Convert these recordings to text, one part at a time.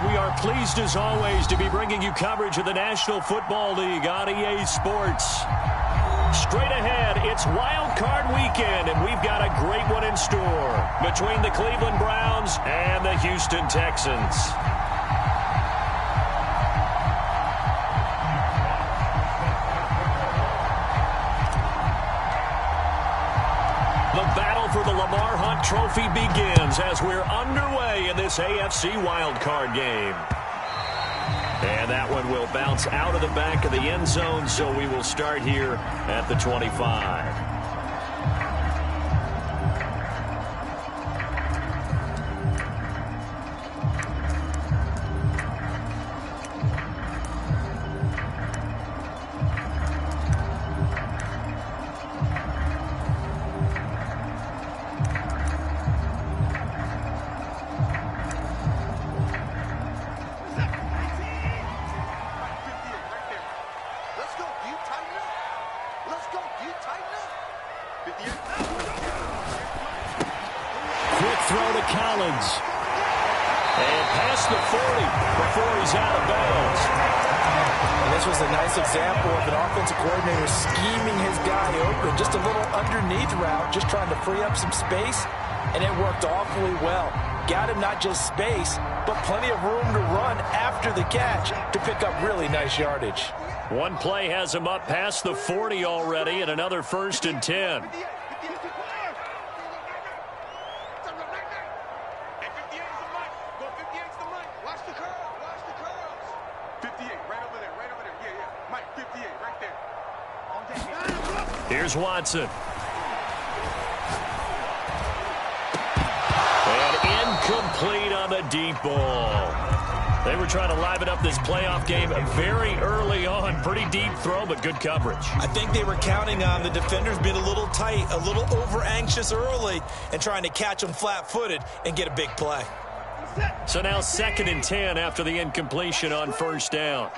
We are pleased as always to be bringing you coverage of the National Football League on EA Sports. Straight ahead, it's Wild Card Weekend, and we've got a great one in store between the Cleveland Browns and the Houston Texans. The battle for the Lamar Hunt Trophy begins as we're underway in this AFC Wild Card game. And that one will bounce out of the back of the end zone, so we will start here at the 25. Throw to Collins. And past the 40 before he's out of bounds. And this was a nice example of an offensive coordinator scheming his guy open. Just a little underneath route, just trying to free up some space, and it worked awfully well. Got him not just space, but plenty of room to run after the catch to pick up really nice yardage. One play has him up past the 40 already, and another 1st and 10. Here's Watson. And incomplete on the deep ball. They were trying to liven up this playoff game very early on. Pretty deep throw, but good coverage. I think they were counting on the defenders being a little tight, a little over-anxious early, and trying to catch them flat-footed and get a big play. So now 2nd and 10 after the incompletion on 1st down.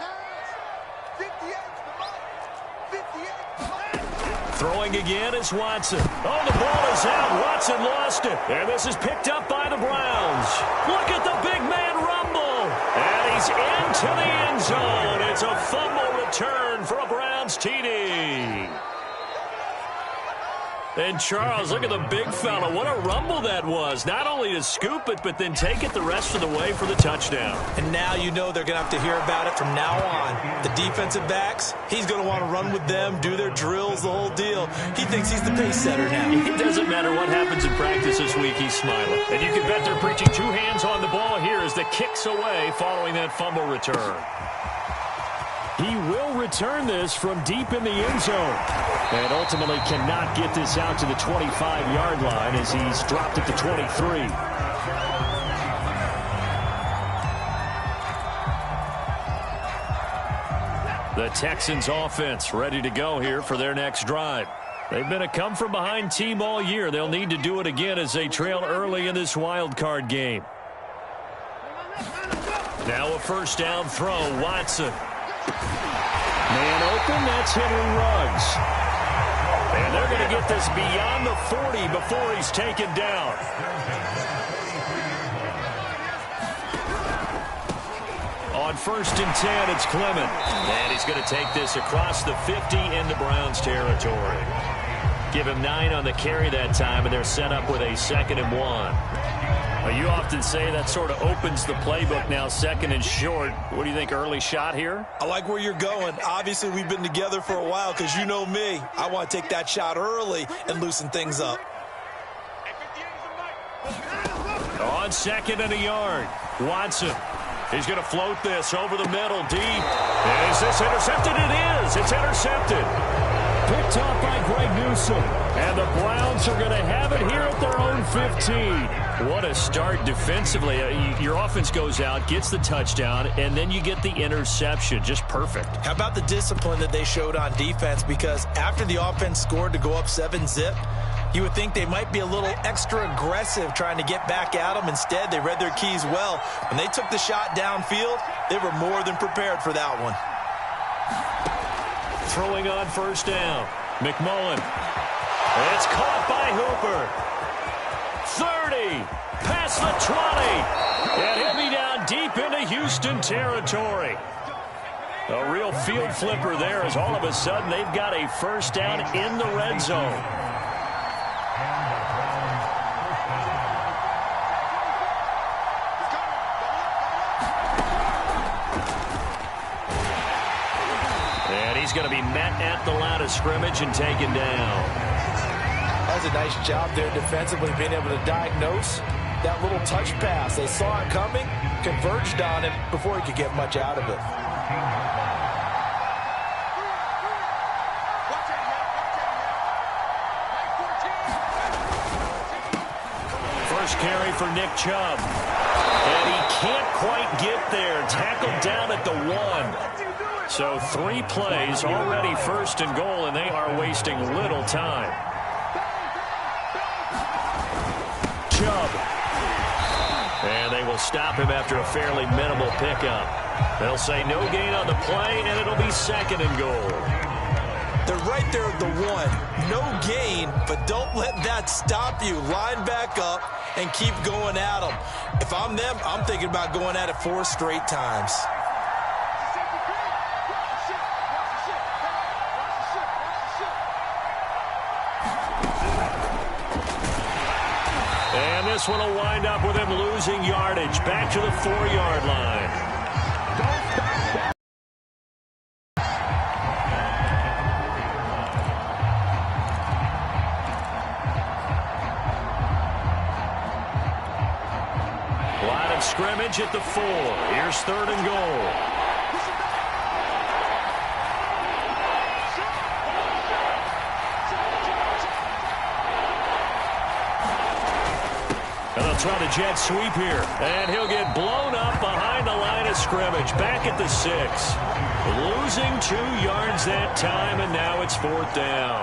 Throwing again is Watson. Oh, the ball is out. Watson lost it. And this is picked up by the Browns. Look at the big man rumble. And he's into the end zone. It's a fumble return for a Browns TD. And Charles, look at the big fella. What a rumble that was. Not only to scoop it, but then take it the rest of the way for the touchdown. And now you know they're going to have to hear about it from now on. The defensive backs, he's going to want to run with them, do their drills, the whole deal. He thinks he's the pace setter now. It doesn't matter what happens in practice this week, he's smiling. And you can bet they're preaching 2 hands on the ball here as the kick's away following that fumble return. He will return this from deep in the end zone. And ultimately cannot get this out to the 25-yard line as he's dropped at the 23. The Texans offense ready to go here for their next drive. They've been a come-from-behind team all year. They'll need to do it again as they trail early in this wild card game. Now a 1st down throw, Watson. Man open, that's Henry Ruggs. And they're going to get this beyond the 40 before he's taken down. On 1st and 10, it's Clement. And he's going to take this across the 50 into Browns territory. Give him 9 on the carry that time, and they're set up with a 2nd and 1. You often say that sort of opens the playbook now, 2nd and short. What do you think, early shot here? I like where you're going. Obviously, we've been together for a while because you know me. I want to take that shot early and loosen things up. On 2nd and a yard, Watson. He's going to float this over the middle, deep. Is this intercepted? It is. It's intercepted. Picked off by Greg Newsome. And the Browns are going to have it here at their own 15. What a start defensively. Your offense goes out, gets the touchdown, and then you get the interception. Just perfect. How about the discipline that they showed on defense? Because after the offense scored to go up 7-zip, you would think they might be a little extra aggressive trying to get back at them. Instead, they read their keys well. When they took the shot downfield, they were more than prepared for that one. Throwing on 1st down. McMullen. It's caught by Hooper. 30. Past the 20. And he'll be down deep into Houston territory. A real field flipper there as all of a sudden they've got a first down in the red zone. And he's going to be met at the line of scrimmage and taken down. That was a nice job there defensively, being able to diagnose that little touch pass. They saw it coming, converged on him before he could get much out of it. First carry for Nick Chubb. And he can't quite get there. Tackled down at the 1. So 3 plays, already first and goal, and they are wasting little time. Chubb. And they will stop him after a fairly minimal pickup. They'll say no gain on the play, and it'll be second and goal. They're right there at the 1. No gain, but don't let that stop you. Line back up and keep going at them. If I'm them, I'm thinking about going at it 4 straight times. And this one will wind up with him losing yardage. Back to the 4-yard line. Line of scrimmage at the 4. Here's third and goal. Try the jet sweep here, and he'll get blown up behind the line of scrimmage. Back at the 6. Losing 2 yards that time, and now it's 4th down.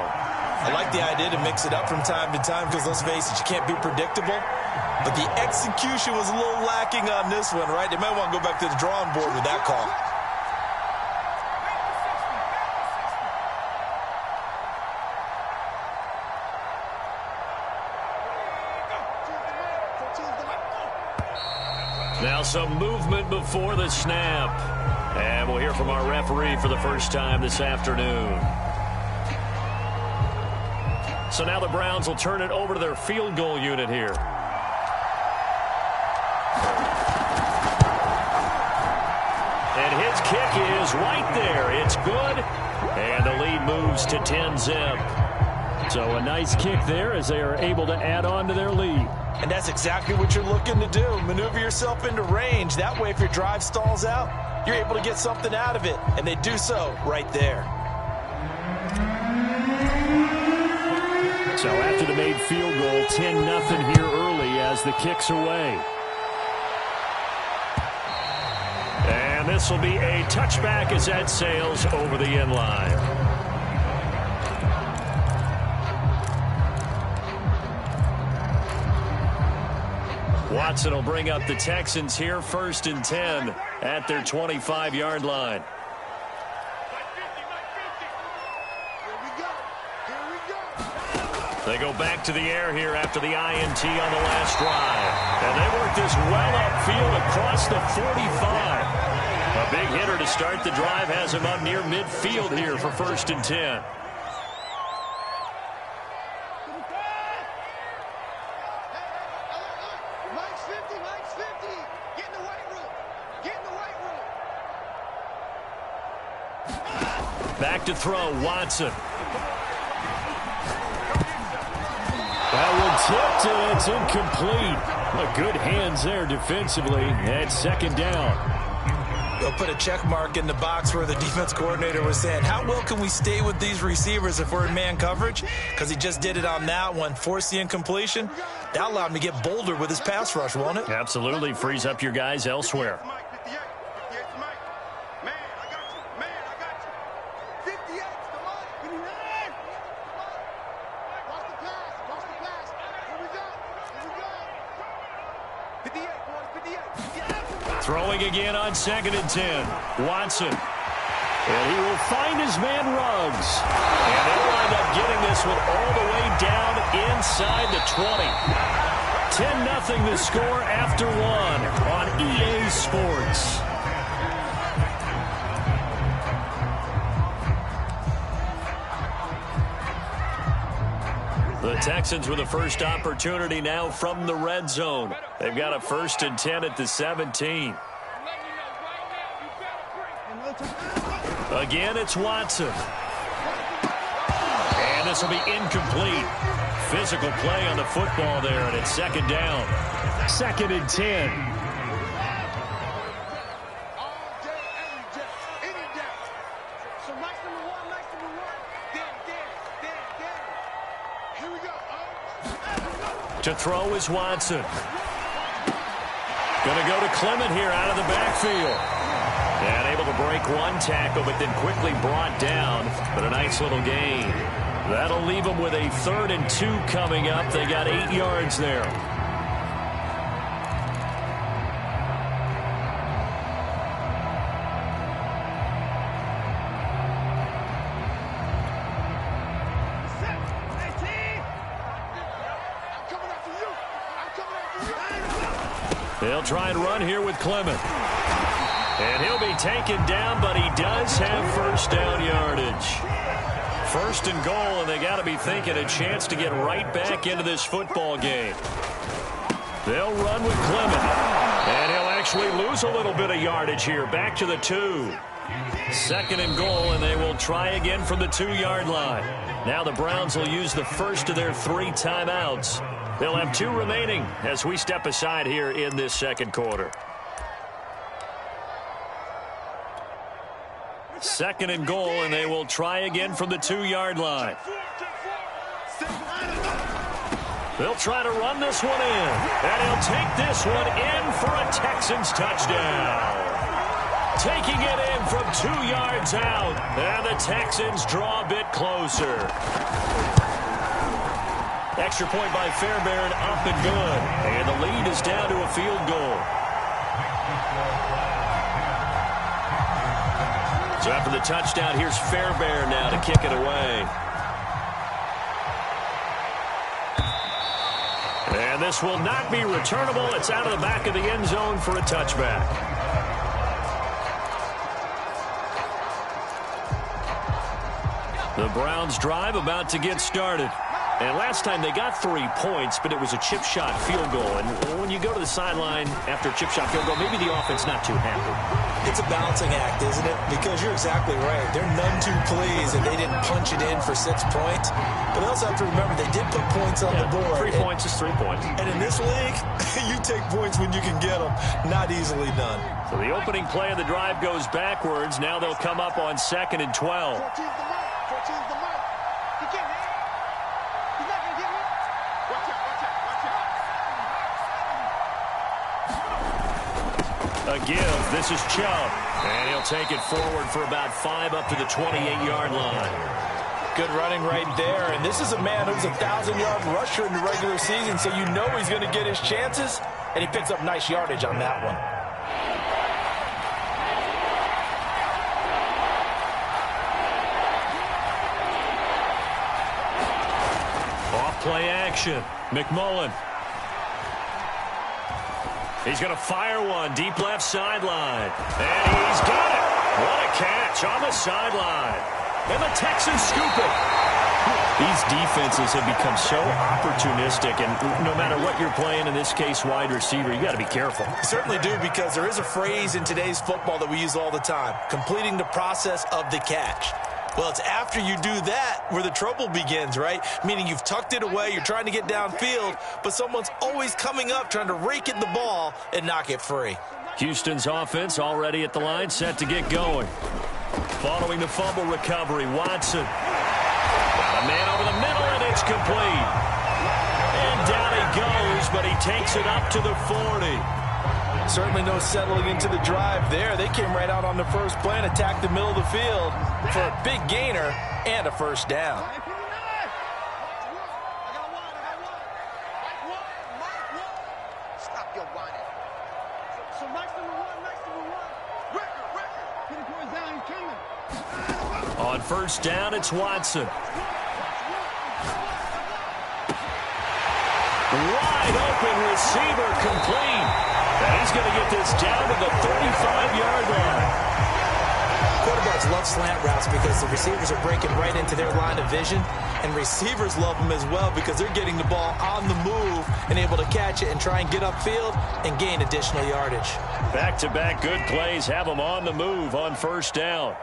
I like the idea to mix it up from time to time because, let's face it, you can't be predictable. But the execution was a little lacking on this one, right? They might want to go back to the drawing board with that call. Now some movement before the snap. And we'll hear from our referee for the first time this afternoon. So now the Browns will turn it over to their field goal unit here. And his kick is right there. It's good. And the lead moves to 10-zip. So a nice kick there as they are able to add on to their lead. And that's exactly what you're looking to do. Maneuver yourself into range. That way, if your drive stalls out, you're able to get something out of it. And they do so right there. So after the made field goal, 10-0 here early as the kick's away. And this will be a touchback as that sails over the end line. Watson will bring up the Texans here, 1st and 10 at their 25-yard line. They go back to the air here after the INT on the last drive. And they work this well upfield across the 45. A big hitter to start the drive has him up near midfield here for 1st and 10. Back to throw, Watson. That one tipped, and it's incomplete. Good hands there defensively at 2nd down. They'll put a check mark in the box where the defense coordinator was saying, how well can we stay with these receivers if we're in man coverage? Because he just did it on that one, forced the incompletion. That allowed him to get bolder with his pass rush, won't it? Absolutely. Frees up your guys elsewhere. Throwing again on 2nd and 10. Watson. And he will find his man Ruggs. And they'll wind up getting this one all the way down inside the 20. 10-0 the score after one on EA Sports. The Texans with the first opportunity now from the red zone. They've got a 1st and 10 at the 17. Again, it's Watson. And this will be incomplete. Physical play on the football there, and it's 2nd down. 2nd and 10. To throw is Watson. Going to go to Clement here out of the backfield. And able to break one tackle, but then quickly brought down. But a nice little gain. That'll leave them with a 3rd and 2 coming up. They got 8 yards there. They'll try and run here with Clement. And he'll be taken down, but he does have 1st down yardage. 1st and goal, and they got to be thinking a chance to get right back into this football game. They'll run with Clement. And he'll actually lose a little bit of yardage here. Back to the 2. 2nd and goal, and they will try again from the 2-yard line. Now the Browns will use the first of their 3 timeouts. They'll have 2 remaining as we step aside here in this 2nd quarter. 2nd and goal, and they will try again from the 2-yard line. They'll try to run this one in, and he'll take this one in for a Texans touchdown. Taking it in from 2 yards out, and the Texans draw a bit closer. Extra point by Fairbairn, up and good. And the lead is down to a field goal. So after the touchdown, here's Fairbairn now to kick it away. And this will not be returnable. It's out of the back of the end zone for a touchback. The Browns drive about to get started. And last time they got 3 points, but it was a chip shot field goal. And when you go to the sideline after a chip shot field goal, maybe the offense not too happy. It's a balancing act, isn't it? Because you're exactly right. They're none too pleased that they didn't punch it in for 6 points. But they also have to remember they did put points on the board. 3 points is 3 points. And in this league, you take points when you can get them. Not easily done. So the opening play of the drive goes backwards. Now they'll come up on 2nd and 12. A give. This is Chubb. And he'll take it forward for about 5 up to the 28-yard line. Good running right there. And this is a man who's a 1,000-yard rusher in the regular season, so you know he's going to get his chances. And he picks up nice yardage on that one. Off-play action. McMullen. He's going to fire one deep left sideline. And he's got it. What a catch on the sideline. And the Texans scoop it. These defenses have become so opportunistic, and no matter what you're playing, in this case wide receiver, you got to be careful. You certainly do, because there is a phrase in today's football that we use all the time: completing the process of the catch. Well, it's after you do that where the trouble begins, right? Meaning you've tucked it away, you're trying to get downfield, but someone's always coming up trying to rake at the ball and knock it free. Houston's offense already at the line, set to get going. Following the fumble recovery, Watson. Got a man over the middle, and it's complete. And down he goes, but he takes it up to the 40. Certainly no settling into the drive there. They came right out on the first play and attacked the middle of the field for a big gainer and a 1st down. On 1st down, it's Watson. Wide open receiver complete. And he's going to get this down to the 35-yard line. Quarterbacks love slant routes because the receivers are breaking right into their line of vision. And receivers love them as well because they're getting the ball on the move and able to catch it and try and get upfield and gain additional yardage. Back-to-back good plays have them on the move on first down.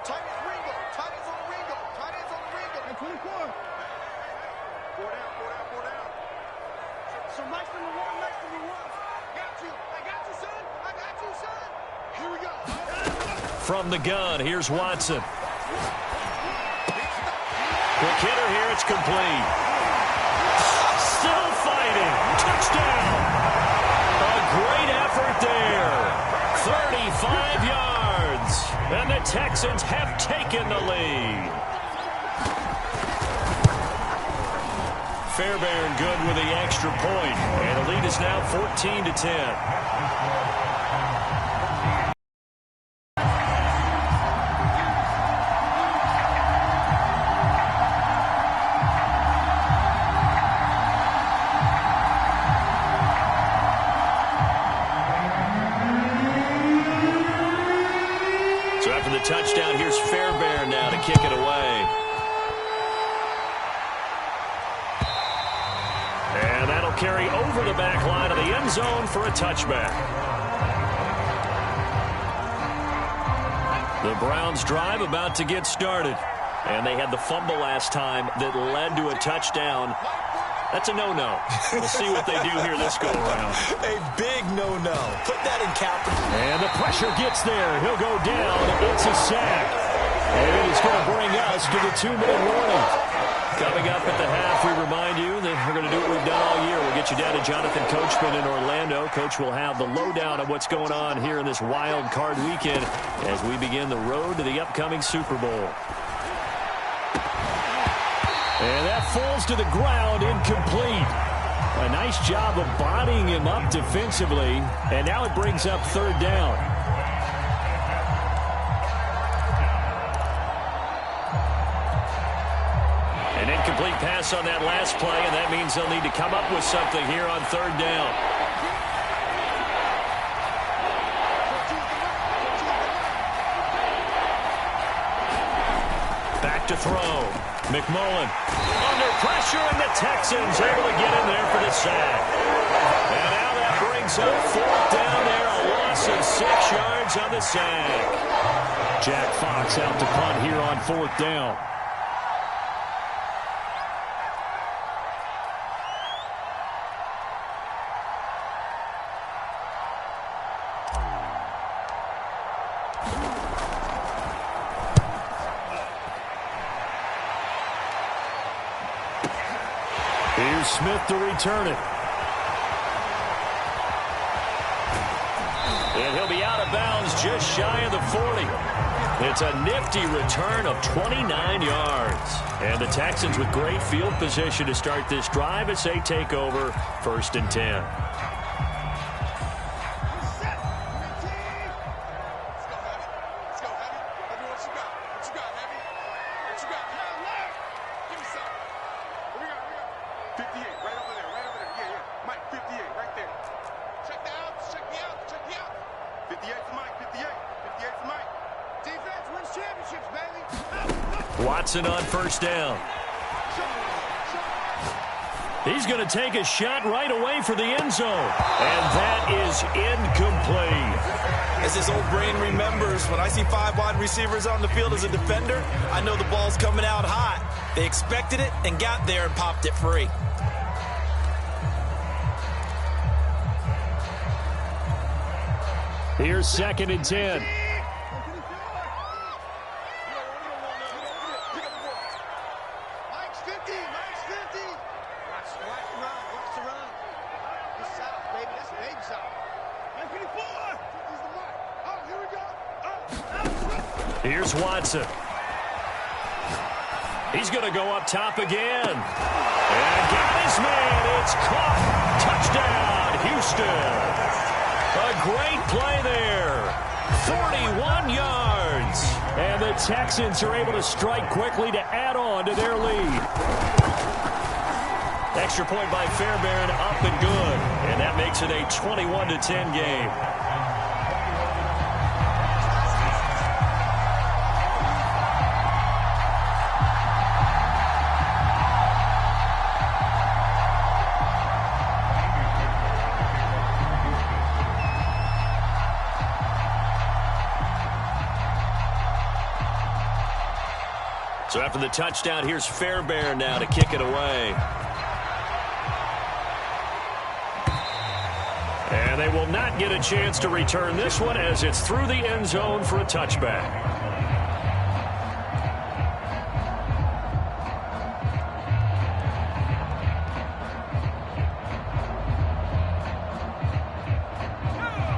From the gun, here's Watson. Quick hitter here, it's complete. Still fighting. Touchdown. A great effort there. 35 yards. And the Texans have taken the lead. Fairbairn good with the extra point. And the lead is now 14-10. Touchdown. Here's Fairbairn now to kick it away. And that'll carry over the back line of the end zone for a touchback. The Browns drive about to get started. And they had the fumble last time that led to a touchdown. That's a no-no. We'll see what they do here this go-around. A big no-no. Put that in capital. And the pressure gets there. He'll go down. It's a sack. And it's going to bring us to the 2-minute warning. Coming up at the half, we remind you that we're going to do what we've done all year. We'll get you down to Jonathan Coachman in Orlando. Coach will have the lowdown of what's going on here in this wild card weekend as we begin the road to the upcoming Super Bowl. And that falls to the ground, incomplete. A nice job of bodying him up defensively. And now it brings up third down. An incomplete pass on that last play, and that means they'll need to come up with something here on third down. Back to throw. McMullen under pressure, and the Texans able to get in there for the sack. And now that brings up fourth down there, a loss of 6 yards on the sack. Jack Fox out to punt here on fourth down. Here's Smith to return it. And he'll be out of bounds just shy of the 40. It's a nifty return of 29 yards. And the Texans with great field position to start this drive as they take over 1st and 10. Watson on first down. He's going to take a shot right away for the end zone. And that is incomplete. As his old brain remembers, when I see 5 wide receivers on the field as a defender, I know the ball's coming out hot. They expected it and got there and popped it free. Here's 2nd and 10. Here's Watson. He's going to go up top again. And got his man. It's caught. Touchdown, Houston. A great play there. 41 yards. And the Texans are able to strike quickly to add on to their lead. Extra point by Fairbairn, up and good. And that makes it a 21-10 game. So after the touchdown, here's Fairbairn now to kick it away. And they will not get a chance to return this one as it's through the end zone for a touchback.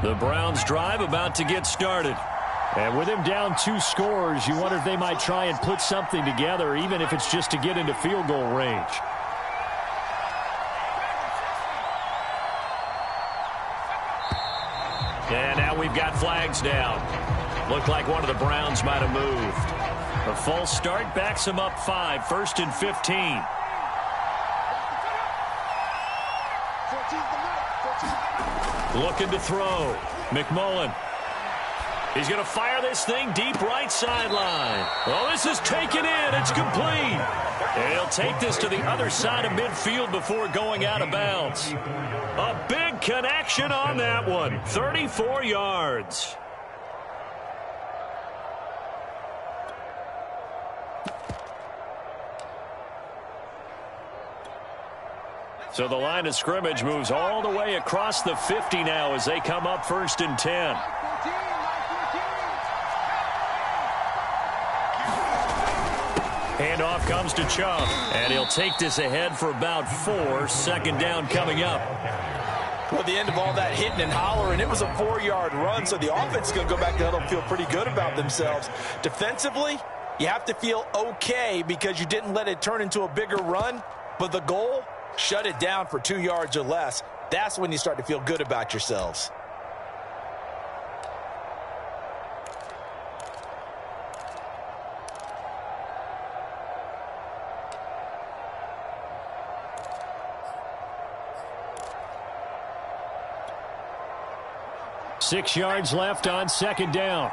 The Browns drive about to get started. And with him down 2 scores, you wonder if they might try and put something together, even if it's just to get into field goal range. And now we've got flags down. Looked like one of the Browns might have moved. A false start backs them up 5, 1st and 15. Looking to throw. McMullen. He's going to fire this thing deep right sideline. Oh, this is taken in. It's complete. And he'll take this to the other side of midfield before going out of bounds. A big connection on that one. 34 yards. So the line of scrimmage moves all the way across the 50 now as they come up 1st and 10. Handoff comes to Chubb, and he'll take this ahead for about 4. 2nd down coming up. Well, at the end of all that hitting and hollering, it was a 4-yard run, so the offense is going to go back to huddle and feel pretty good about themselves. Defensively, you have to feel okay because you didn't let it turn into a bigger run, but the goal, shut it down for 2 yards or less. That's when you start to feel good about yourselves. Six yards left on 2nd down.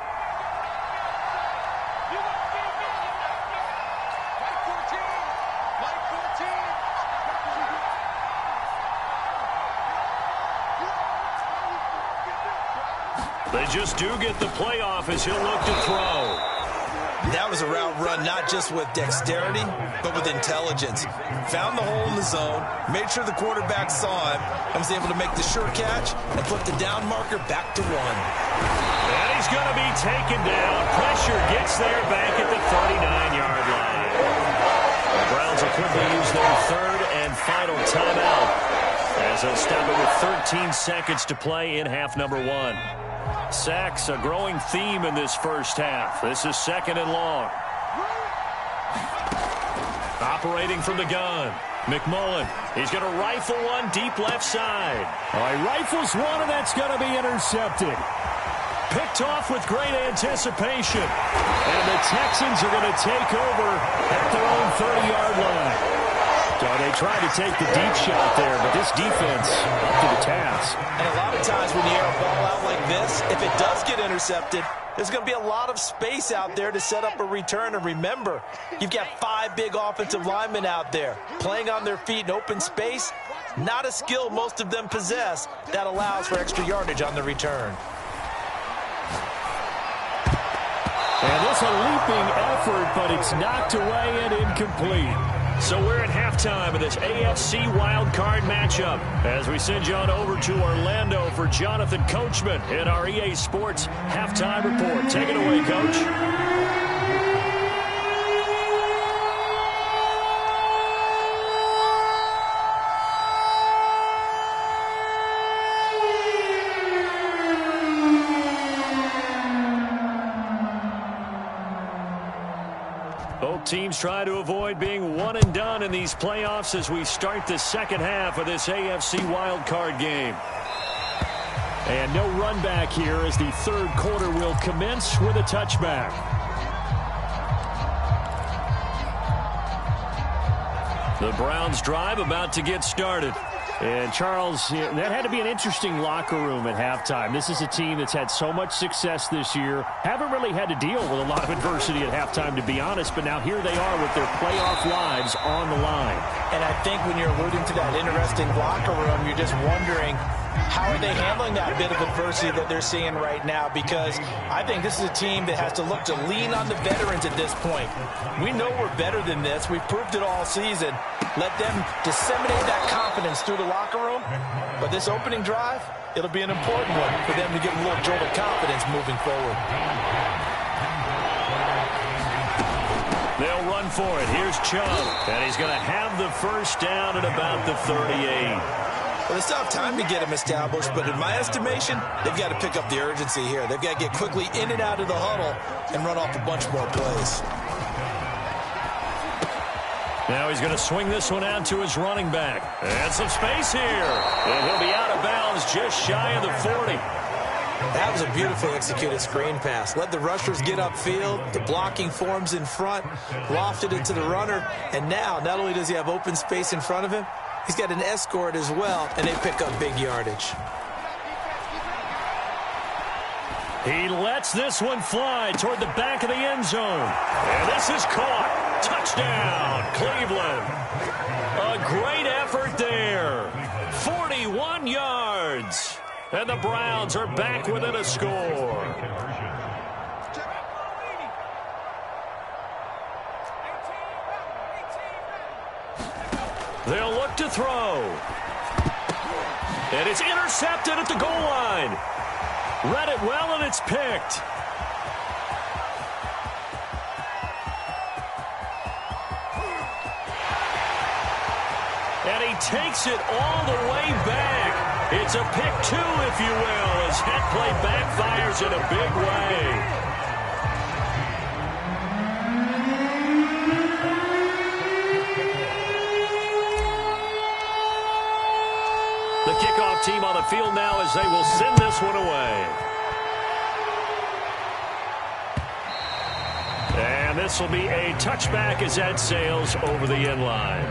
They just do get the playoff as he'll look to throw. That was a route run not just with dexterity, but with intelligence. Found the hole in the zone, made sure the quarterback saw him, and was able to make the sure catch and put the down marker back to 1. And he's going to be taken down. Pressure gets there back at the 39-yard line. The Browns will quickly use their 3rd and final timeout as they'll stop it with 13 seconds to play in half number 1. Sacks, a growing theme in this first half. This is 2nd and long. Operating from the gun. McMullen. He's going to rifle one deep left side. All right, rifles one, and that's going to be intercepted. Picked off with great anticipation. And the Texans are going to take over at their own 30-yard line. So they tried to take the deep shot there, but this defense up to the task. And a lot of times when you air a ball out like this, if it does get intercepted, there's going to be a lot of space out there to set up a return. And remember, you've got 5 big offensive linemen out there playing on their feet in open space. Not a skill most of them possess that allows for extra yardage on the return. And this a leaping effort, but it's knocked away and incomplete. So we're at halftime of this AFC wildcard matchup as we send you on over to Orlando for Jonathan Coachman in our EA Sports Halftime Report. Take it away, Coach. Both teams try to avoid being one and done in these playoffs as we start the second half of this AFC wildcard game. And no run back here as the 3rd quarter will commence with a touchback. The Browns drive about to get started. And, Charles, that had to be an interesting locker room at halftime. This is a team that's had so much success this year. Haven't really had to deal with a lot of adversity at halftime, to be honest. But now here they are with their playoff lives on the line. And I think when you're alluding to that interesting locker room, you're just wondering, how are they handling that bit of adversity that they're seeing right now? Because I think this is a team that has to look to lean on the veterans at this point. We know we're better than this. We've proved it all season. Let them disseminate that confidence through the locker room. But this opening drive, it'll be an important one for them to get a little jolt of confidence moving forward. They'll run for it. Here's Chubb. And he's going to have the first down at about the 38. Well, they still have time to get him established, but in my estimation, they've got to pick up the urgency here. They've got to get quickly in and out of the huddle and run off a bunch more plays. Now he's going to swing this one out to his running back. And some space here. And he'll be out of bounds just shy of the 40. That was a beautifully executed screen pass. Let the rushers get upfield. The blocking forms in front. Lofted it to the runner. And now, not only does he have open space in front of him, he's got an escort as well, and they pick up big yardage. He lets this one fly toward the back of the end zone. And this is caught. Touchdown, Cleveland. A great effort there. 41 yards. And the Browns are back within a score. They'll look to throw. And it's intercepted at the goal line. Read it well, and it's picked. And he takes it all the way back. It's a pick two, if you will, as that play backfires in a big way. The kickoff team on the field now as they will send this one away. And this will be a touchback as that sails over the end line.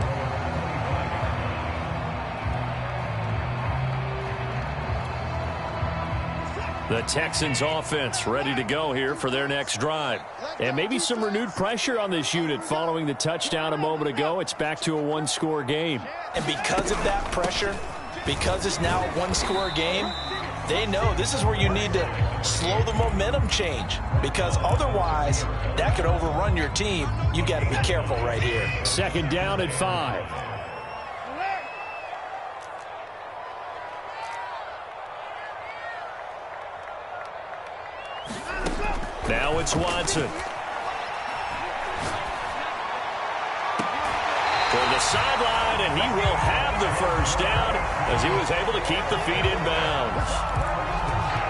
The Texans offense ready to go here for their next drive. And maybe some renewed pressure on this unit following the touchdown a moment ago. It's back to a one-score game. And because of that pressure, because it's now a one-score game, they know this is where you need to slow the momentum change, because otherwise that could overrun your team. You got to be careful right here. Second down at 5. Now it's Watson. For the sideline, and he will have the first down as he was able to keep the feet in bounds.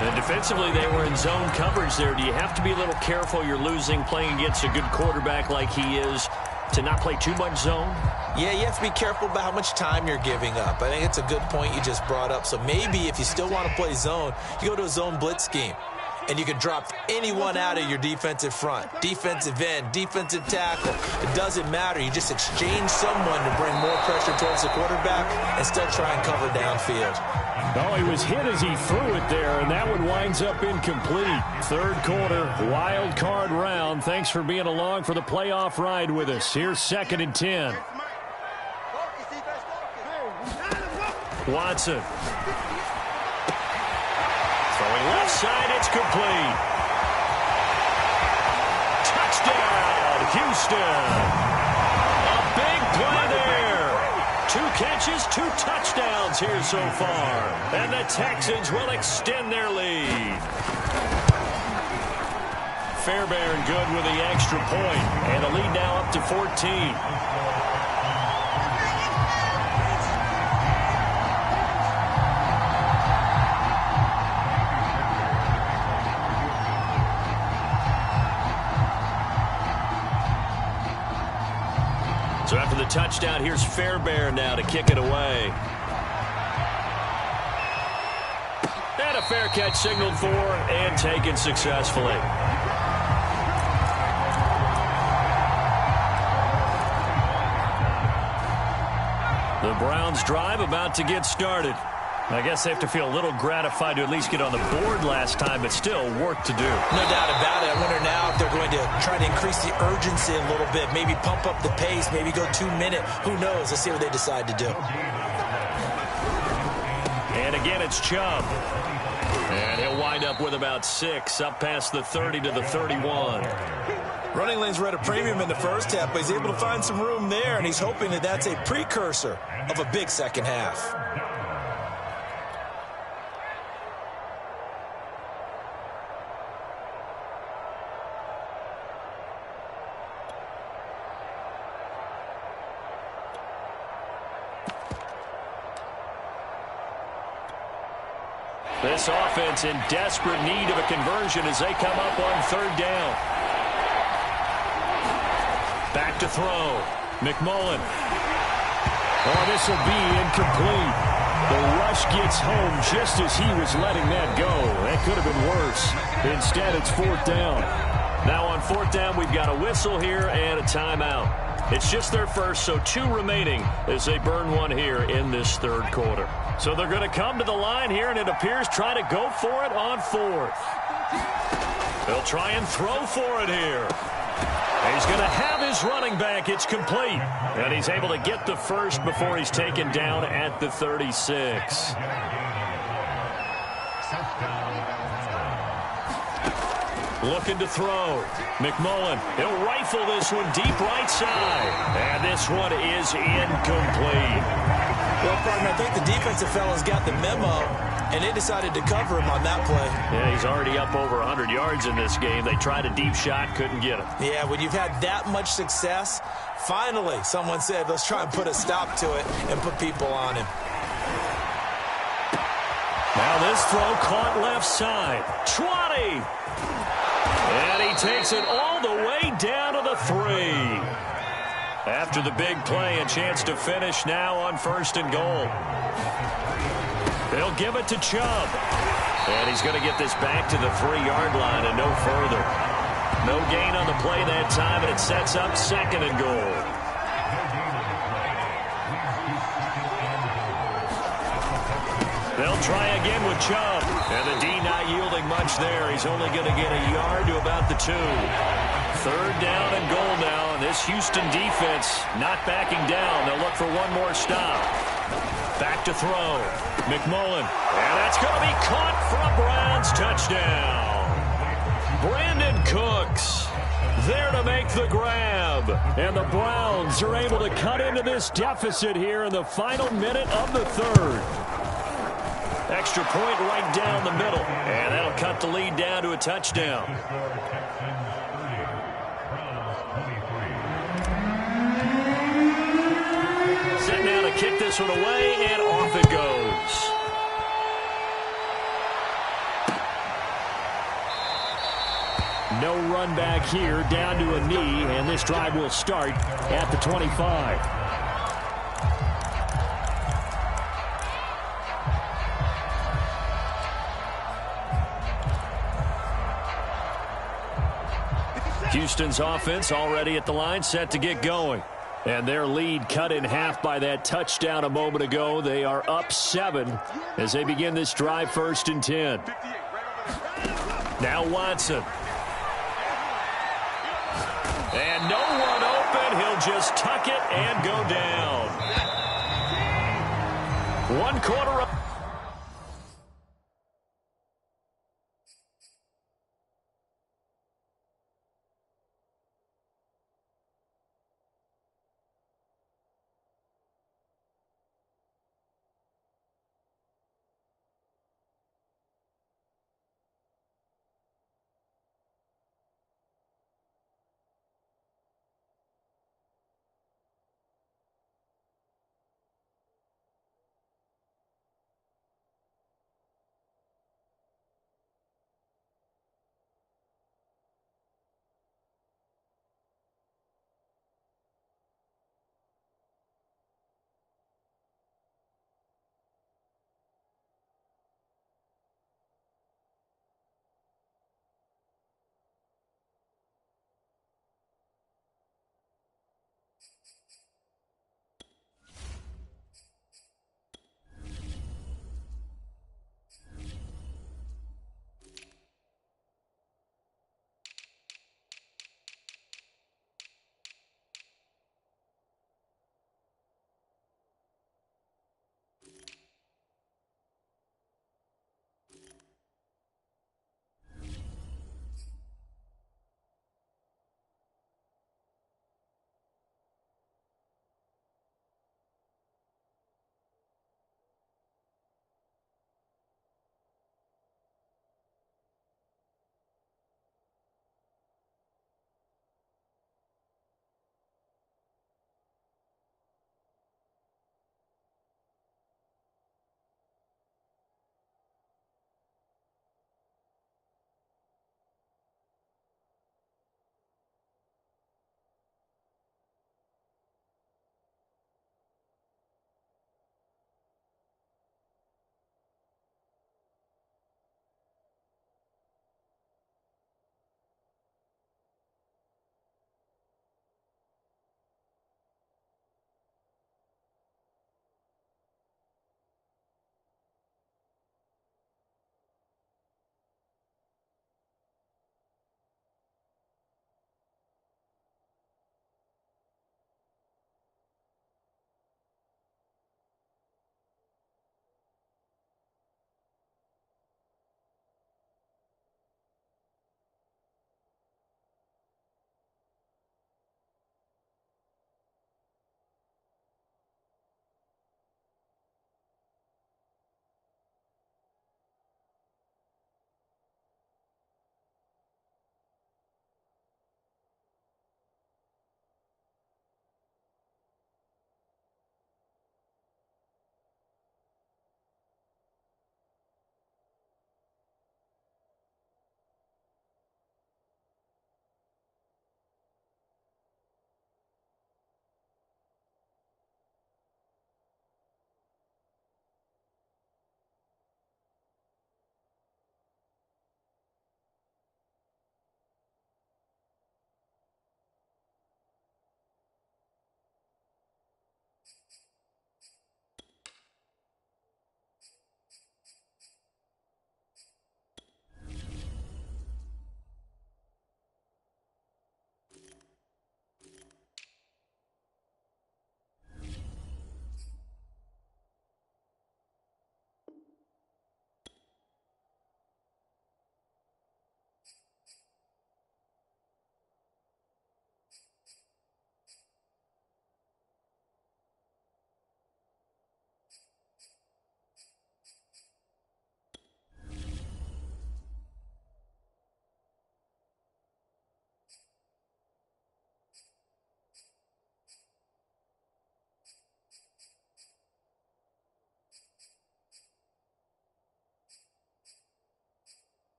And defensively, they were in zone coverage there. Do you have to be a little careful? You're losing playing against a good quarterback like he is to not play too much zone? Yeah, you have to be careful about how much time you're giving up. I think it's a good point you just brought up. So maybe if you still want to play zone, you go to a zone blitz scheme. And you can drop anyone out of your defensive front. Defensive end, defensive tackle. It doesn't matter. You just exchange someone to bring more pressure towards the quarterback and still try and cover downfield. Oh, he was hit as he threw it there, and that one winds up incomplete. Third quarter, wild card round. Thanks for being along for the playoff ride with us. Here's 2nd and 10. Watson. Throwing left side, it's complete. Touchdown, Houston. A big play there. 2 catches, 2 touchdowns here so far. And the Texans will extend their lead. Fairbairn good with the extra point. And the lead now up to 14. So after the touchdown, here's Fairbairn now to kick it away. And a fair catch signaled for and taken successfully. The Browns drive about to get started. I guess they have to feel a little gratified to at least get on the board last time, but still work to do. No doubt about it. I wonder now if they're going to try to increase the urgency a little bit, maybe pump up the pace, maybe go 2 minute. Who knows? Let's see what they decide to do. And again, it's Chubb. And he'll wind up with about 6, up past the 30 to the 31. Running lanes were at a premium in the first half, but he's able to find some room there, and he's hoping that that's a precursor of a big second half. This offense in desperate need of a conversion as they come up on 3rd down. Back to throw. McMullen. Oh, this will be incomplete. The rush gets home just as he was letting that go. That could have been worse. Instead, it's 4th down. Now on 4th down, we've got a whistle here and a timeout. It's just their first, so 2 remaining as they burn one here in this 3rd quarter. So they're going to come to the line here, and it appears try to go for it on 4th. They'll try and throw for it here. He's going to have his running back. It's complete. And he's able to get the first before he's taken down at the 36. Looking to throw. McMullen. He'll rifle this one deep right side. And this one is incomplete. Well, partner, I think the defensive fellas got the memo, and they decided to cover him on that play. Yeah, he's already up over 100 yards in this game. They tried a deep shot, couldn't get him. Yeah, when you've had that much success, finally someone said, let's try and put a stop to it and put people on him. Now this throw caught left side. 20! And he takes it all the way down to the 3. After the big play, a chance to finish now on 1st and goal. They'll give it to Chubb. And he's going to get this back to the 3-yard line and no further. No gain on the play that time, and it sets up 2nd and goal. They'll try again with Chubb. And the D not yielding much there. He's only going to get a yard to about the 2. 3rd down and goal now. And this Houston defense not backing down. They'll look for one more stop. Back to throw. McMullen. And that's going to be caught for a Browns touchdown. Brandon Cooks there to make the grab. And the Browns are able to cut into this deficit here in the final minute of the 3rd. Extra point right down the middle. And that'll cut the lead down to a touchdown. Set now to kick this one away, and off it goes. No run back here, down to a knee, and this drive will start at the 25. Houston's offense already at the line, set to get going. And their lead cut in half by that touchdown a moment ago. They are up 7 as they begin this drive, 1st and 10. Now Watson. And no one open. He'll just tuck it and go down. 1 quarter up.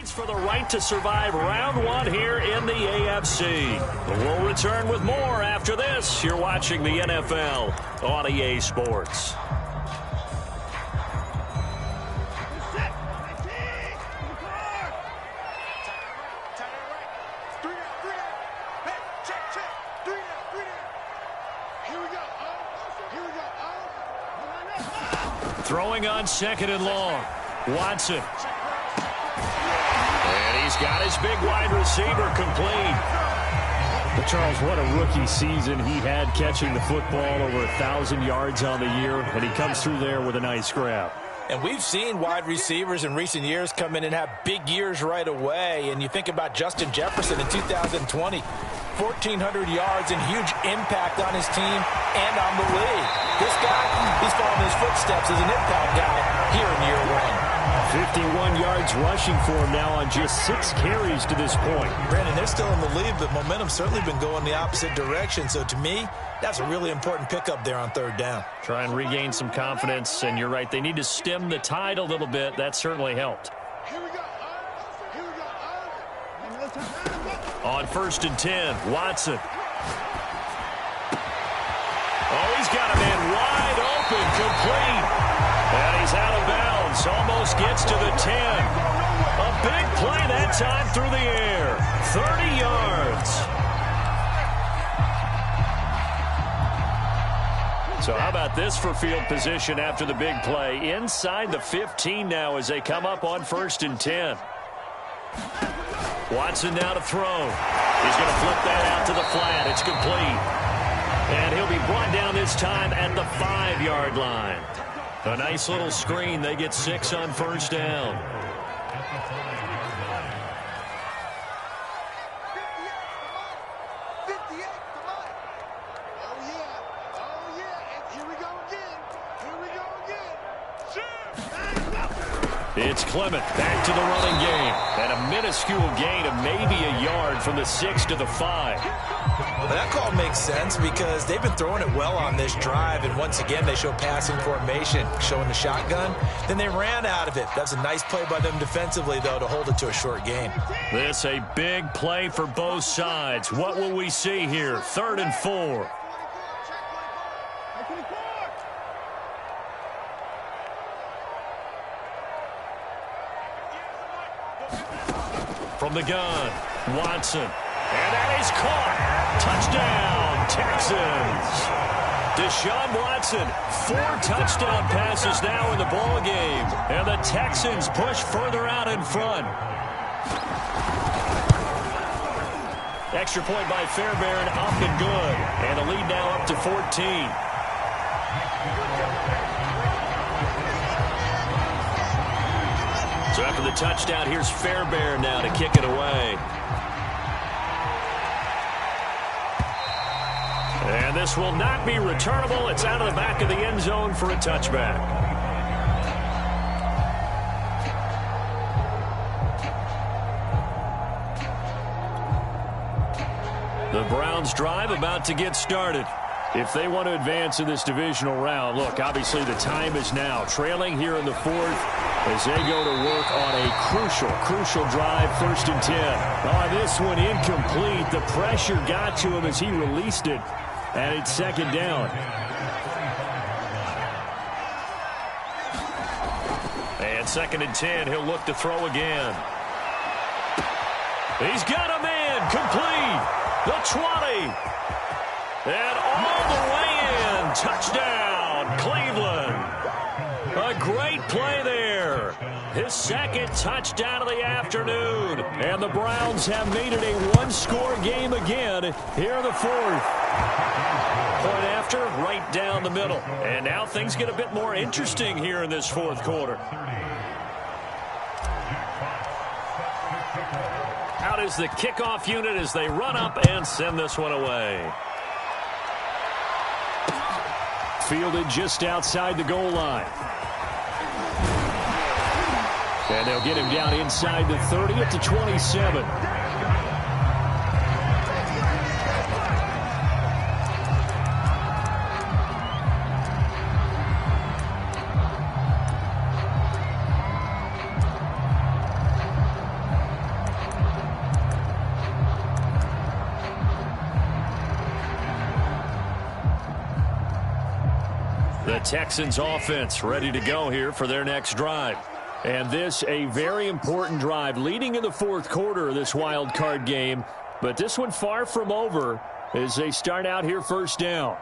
For the right to survive round one here in the AFC. We'll return with more after this. You're watching the NFL on EA Sports. Throwing on second and long. Watson. And he's got his big wide receiver complete. But Charles, what a rookie season he had catching the football, over 1,000 yards on the year, and he comes through there with a nice grab. And we've seen wide receivers in recent years come in and have big years right away. And you think about Justin Jefferson in 2020, 1,400 yards and huge impact on his team and on the league. This guy, he's following his footsteps as an impact guy here in year one. 51 yards rushing for him now on just 6 carries to this point. Brandon, they're still in the lead, but momentum's certainly been going the opposite direction. So to me, that's a really important pickup there on third down. Try and regain some confidence, and you're right, they need to stem the tide a little bit. That certainly helped. On 1st and 10, Watson. Oh, he's got a man wide open, complete. And he's out of bounds, almost gets to the 10. A big play that time through the air, 30 yards. So how about this for field position after the big play? Inside the 15 now as they come up on 1st and 10. Watson now to throw. He's going to flip that out to the flat. It's complete. And he'll be brought down this time at the 5-yard line. A nice little screen. They get 6 on 1st down. It's Clement back to the running game. And a minuscule gain of maybe a yard from the 6 to the 5. Well, that call makes sense because they've been throwing it well on this drive. And once again, they show passing formation, showing the shotgun. Then they ran out of it. That's a nice play by them defensively, though, to hold it to a short gain. This a big play for both sides. What will we see here? 3rd and 4. From the gun, Watson. And that is caught. Touchdown, Texans. Deshaun Watson, 4 touchdown passes now in the ball game. And the Texans push further out in front. Extra point by Fairbairn, up and good. And the lead now up to 14. So after the touchdown, here's Fairbairn now to kick it away. And this will not be returnable. It's out of the back of the end zone for a touchback. The Browns drive about to get started. If they want to advance in this divisional round, look, obviously the time is now. Trailing here in the 4th as they go to work on a crucial drive, 1st and 10. Oh, this one incomplete. The pressure got to him as he released it, and it's 2nd down. And 2nd and 10, he'll look to throw again. He's got a man, complete. The 20. And all the way in. Touchdown, Cleveland. A great play there. His 2nd touchdown of the afternoon. And the Browns have made it a 1-score game again here in the 4th. Point after, right down the middle. And now things get a bit more interesting here in this 4th quarter. Out is the kickoff unit as they run up and send this one away. Fielded just outside the goal line. And they'll get him down inside the 30 at the 27. The Texans offense ready to go here for their next drive. And this a very important drive leading in the fourth quarter of this wild card game. But this one far from over as they start out here first down.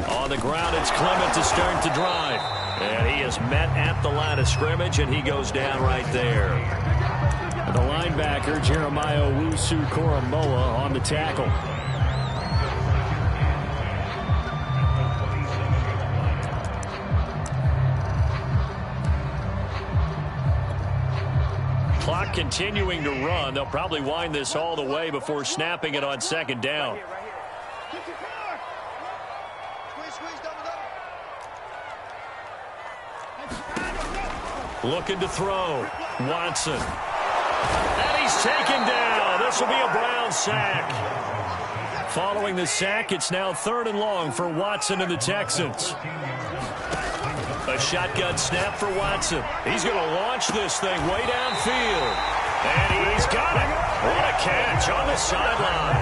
On the ground, it's Clement to start the drive. And he is met at the line of scrimmage, and he goes down right there. The linebacker, Jeremiah Owusu-Koramoah, on the tackle. Clock continuing to run. They'll probably wind this all the way before snapping it on second down. Looking to throw. Watson. And he's taken down. This will be a Browns sack. Following the sack, it's now 3rd and long for Watson and the Texans. A shotgun snap for Watson. He's going to launch this thing way downfield. And he's got it. What a catch on the sideline.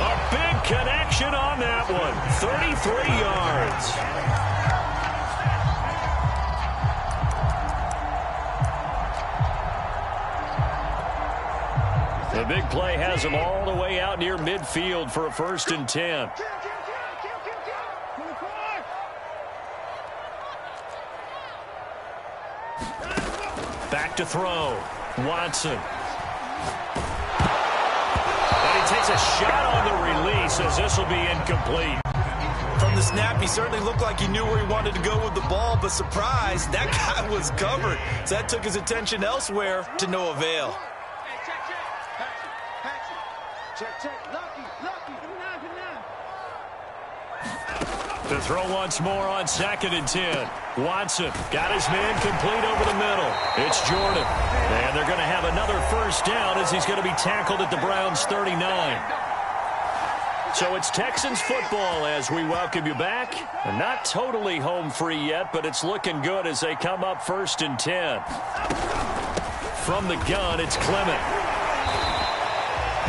A big connection on that one. 33 yards. The big play has him all the way out near midfield for a 1st and 10. Back to throw. Watson. And he takes a shot on the release as this will be incomplete. From the snap, he certainly looked like he knew where he wanted to go with the ball, but surprise, that guy was covered. So that took his attention elsewhere to no avail. To throw once more on 2nd and 10. Watson got his man complete over the middle. It's Jordan. And they're going to have another first down as he's going to be tackled at the Browns 39. So it's Texans football as we welcome you back. And not totally home free yet, but it's looking good as they come up 1st and 10. From the gun, it's Clement.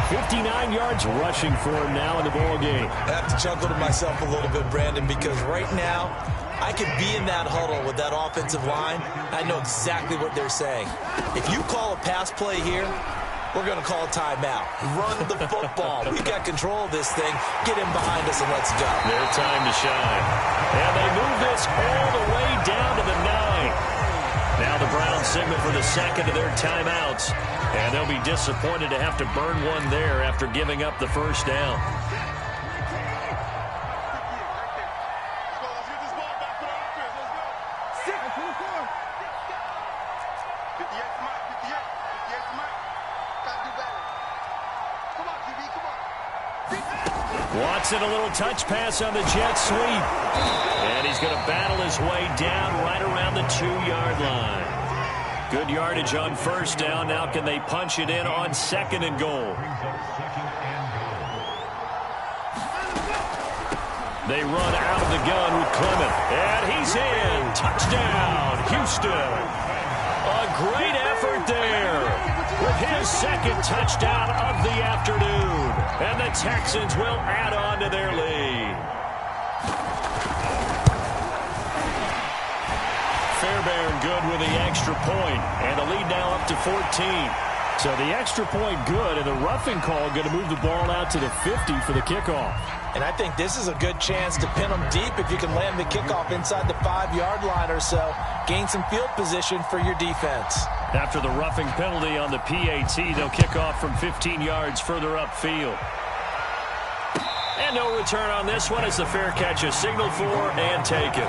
59 yards rushing for him now in the ball game. I have to chuckle to myself a little bit, Brandon, because right now I could be in that huddle with that offensive line. I know exactly what they're saying. If you call a pass play here, we're going to call a timeout. Run the football. We've got control of this thing. Get in behind us and let's go. Their time to shine. And they move this all the way down to the 9. Now the Browns signal for the second of their timeouts. And they'll be disappointed to have to burn one there after giving up the first down. Watson, a little touch pass on the jet sweep. And he's going to battle his way down right around the 2-yard line. Good yardage on first down. Now can they punch it in on 2nd and goal? They run out of the gun with Clement. And he's in. Touchdown, Houston. A great effort there with his 2nd touchdown of the afternoon. And the Texans will add on to their lead. Fairbairn good with the extra point, and the lead now up to 14. So the extra point good, and the roughing call going to move the ball out to the 50 for the kickoff. And I think this is a good chance to pin them deep if you can land the kickoff inside the 5-yard line or so. Gain some field position for your defense. After the roughing penalty on the PAT, they'll kick off from 15 yards further upfield. And no return on this one as the fair catch is signaled for and taken.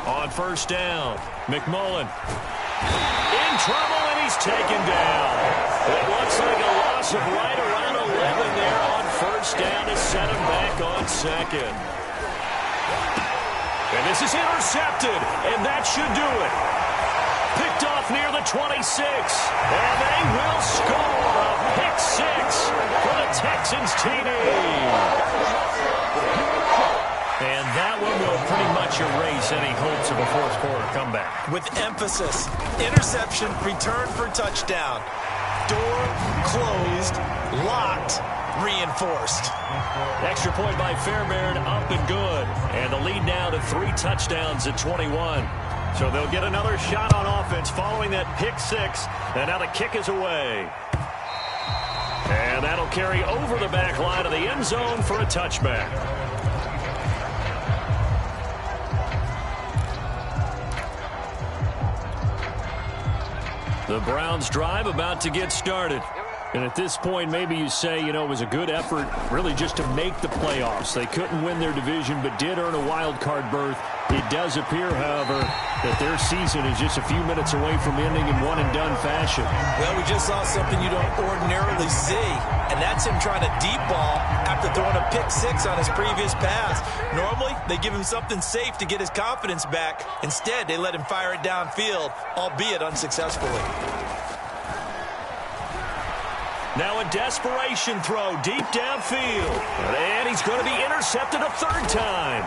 On first down, McMullen in trouble, and he's taken down. It looks like a loss of right around 11 there on first down to set him back on 2nd. And this is intercepted, and that should do it. Picked off near 26. And they will score a pick six for the Texans TD. And that one will pretty much erase any hopes of a fourth quarter comeback. With emphasis, interception, return for touchdown. Door closed, locked, reinforced. Extra point by Fairbairn, up and good. And the lead now to 3 touchdowns at 21. So they'll get another shot on offense following that pick six. And now the kick is away. And that'll carry over the back line of the end zone for a touchback. The Browns drive about to get started. And at this point, maybe you say, you know, it was a good effort really just to make the playoffs. They couldn't win their division but did earn a wild card berth. It does appear, however, that their season is just a few minutes away from ending in one-and-done fashion. Well, we just saw something you don't ordinarily see, and that's him trying to deep ball after throwing a pick six on his previous pass. Normally, they give him something safe to get his confidence back. Instead, they let him fire it downfield, albeit unsuccessfully. Now a desperation throw deep downfield. And he's going to be intercepted a third time.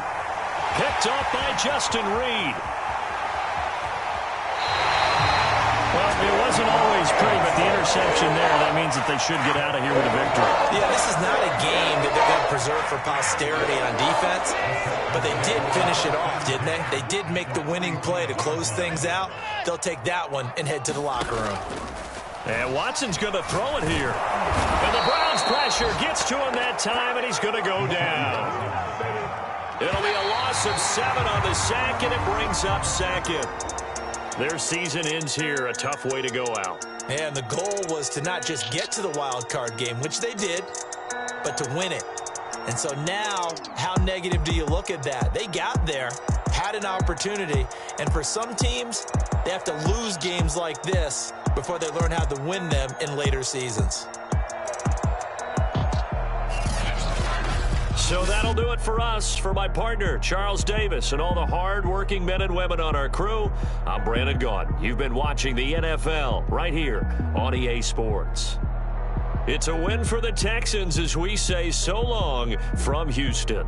Picked off by Justin Reed. Well, it wasn't always pretty, but the interception there, that means that they should get out of here with a victory. Yeah, this is not a game that they're going to preserve for posterity on defense, but they did finish it off, didn't they? They did make the winning play to close things out. They'll take that one and head to the locker room. And Watson's going to throw it here. And the Browns pressure gets to him that time, and he's going to go down. It'll be a loss of 7 on the sack, and it brings up second. Their season ends here, a tough way to go out. And the goal was to not just get to the wild card game, which they did, but to win it. And so now, how negative do you look at that? They got there, had an opportunity, and for some teams, they have to lose games like this before they learn how to win them in later seasons. So that'll do it for us. For my partner, Charles Davis, and all the hard-working men and women on our crew, I'm Brandon Gaudin. You've been watching the NFL right here on EA Sports. It's a win for the Texans as we say so long from Houston.